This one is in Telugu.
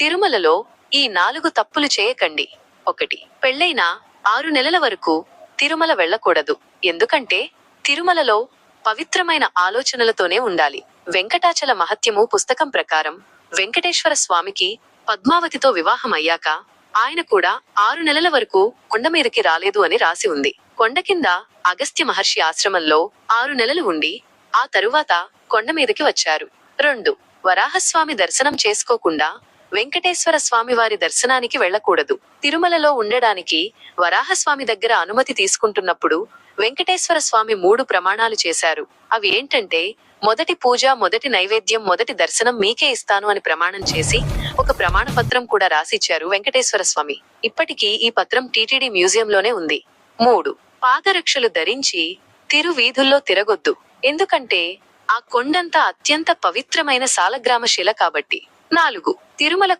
తిరుమలలో ఈ 4 తప్పులు చేయకండి. 1. పెళ్లైన 6 నెలల వరకు తిరుమల వెళ్ళకూడదు. ఎందుకంటే తిరుమలలో పవిత్రమైన ఆలోచనలతోనే ఉండాలి. వెంకటాచల మహత్యము పుస్తకం ప్రకారం వెంకటేశ్వర స్వామికి పద్మావతితో వివాహం అయ్యాక ఆయన కూడా 6 నెలల వరకు కొండ మీదకి రాలేదు అని రాసి ఉంది. కొండ కింద అగస్త్య మహర్షి ఆశ్రమంలో 6 నెలలు ఉండి ఆ తరువాత కొండ మీదకి వచ్చారు. 2. వరాహస్వామి దర్శనం చేసుకోకుండా వెంకటేశ్వర స్వామి వారి దర్శనానికి వెళ్ళకూడదు. తిరుమలలో ఉండడానికి వరాహస్వామి దగ్గర అనుమతి తీసుకుంటున్నప్పుడు వెంకటేశ్వర స్వామి 3 ప్రమాణాలు చేశారు. అవి ఏంటంటే, మొదటి పూజ, మొదటి నైవేద్యం, మొదటి దర్శనం మీకే ఇస్తాను అని ప్రమాణం చేసి ఒక ప్రమాణ పత్రం కూడా రాసిచ్చారు వెంకటేశ్వర స్వామి. ఇప్పటికీ ఈ పత్రం టీటీడీ మ్యూజియంలోనే ఉంది. 3. పాదరక్షలు ధరించి తిరు వీధుల్లో తిరగొద్దు. ఎందుకంటే ఆ కొండంతా అత్యంత పవిత్రమైన సాలగ్రామ శిల కాబట్టి. 4. తిరుమల